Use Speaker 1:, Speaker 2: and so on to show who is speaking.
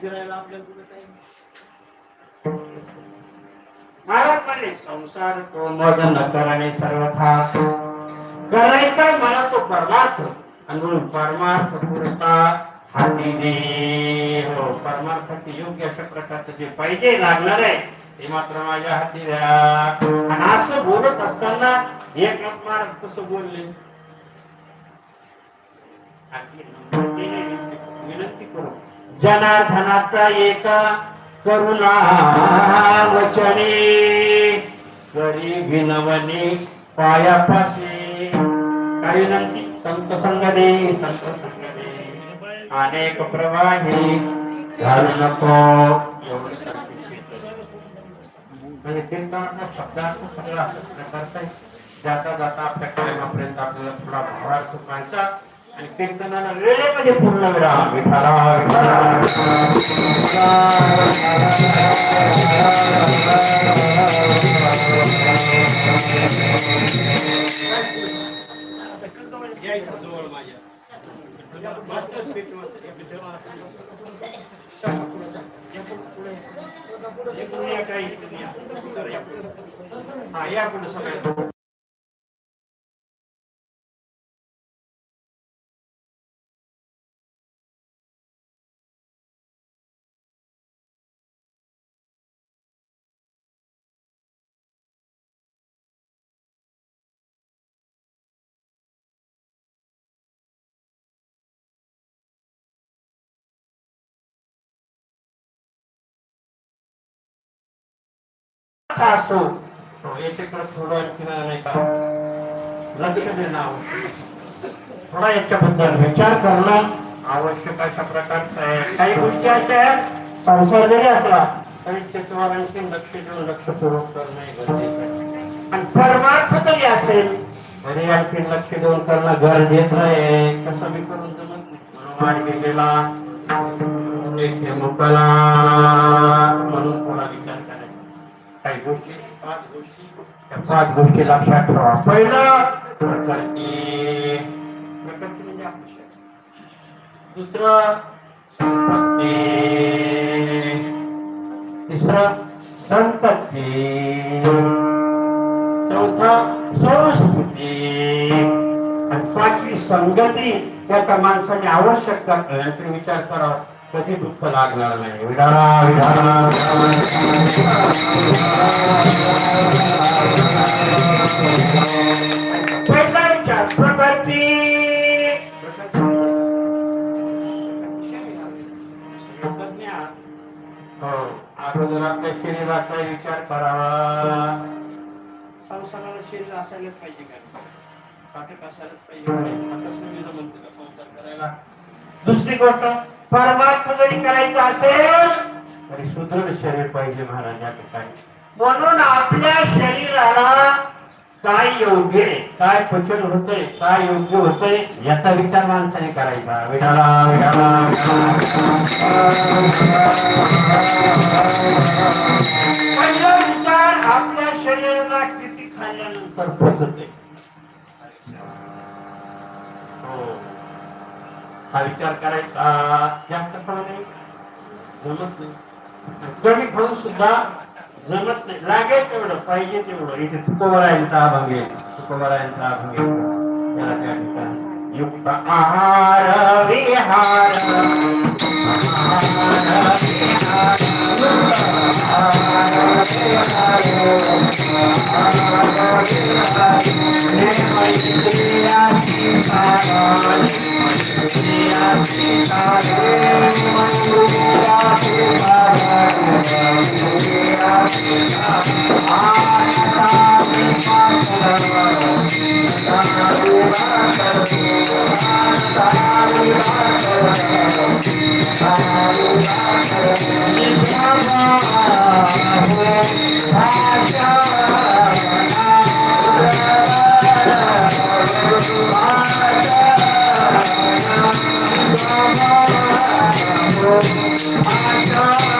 Speaker 1: फिरायला आपल्याला कुठे टाइम? महाराज म्हणले संसार तो मग न करणे सर्वथा करायचा मला तो परमार्थ आणि म्हणून परमार्थ पुरता हाती दे. हो, परमार्थाचे योग्य अशा प्रकारचं जे पाहिजे लागणार आहे ते मात्र माझ्या हाती द्या. आणि असं बोलत असताना एक महाराज कसं बोलले, विनंती करू जनार्दनाचा एक करुणा वचने करी विनवणे पायापाशी. काही विनंती संत संगणे संत संगणे अनेक प्रवाही घालू नको. म्हणजे कीर्तनाचा शब्दार्थ सगळा करता येईल. जाता जाता आपल्या कार्यक्रमापर्यंत आपल्याला थोडा भावार्थ पाहायचा आणि कीर्तनाला वेळेमध्ये पूर्ण वेळा विठाला जवळ माझ्या या पुढे सगळ्या असो याच्याकडे थोडं नाही का लक्ष देणं आवश्यक, थोडा याच्याबद्दल विचार करणं आवश्यक अशा प्रकारचं आहे. काही गोष्टी अशा आहेत संसार जरी असला तरी त्याच्यावर आणखी लक्ष देऊन लक्षपूर्वक करणं गरजेचं आहे. आणि परमार्थ जरी असेल तरी आणखी लक्ष देऊन करणं गरजेचं आहे. कसं मी करून जमत म्हणून गेलेला मुकाला म्हणून थोडा विचार करायचा. काही गोष्टी पाच गोष्टी लक्षात ठेवा. पहिलं प्रकृती, प्रकृती म्हणजे आवश्यक. दुसरं संपत्ती, तिसरं संतती, चौथं संस्कृती आणि पाचवी संगती. त्याचा माणसाने आवश्यक विचार करावा, कधी दुःख लागणार नाही. विडाळा विडाळा पहिला विचार प्रकृती. अगोदर आपल्या शरीराचा विचार करावा. संसाराला शरीर असायलाच पाहिजे का? काटक असायलाच पाहिजे संसार करायला. दुसरी गोष्ट परमार्थ जरी करायचं असेल तरी सुदृढ शरीर पाहिजे महाराज या ठिकाणी. म्हणून आपल्या शरीराला काय योग्य आहे, काय पचन होतंय, काय योग्य होतंय याचा विचार माणसाने करायचा. विठाला विठाला पहिला विचार आपल्या शरीराला किती खाल्ल्यानंतर पचते हा विचार करायचा. जास्त खाऊ नाही जमत नाही, कमी खाऊन सुद्धा जमत नाही. लागेल तेवढं पाहिजे तेवढं. इथे तुकोबरायांचा अभंग आहे, तुकोबरायांचा अभंग आहे. त्याला त्या ठिकाणी युक्त आहार विहार Asha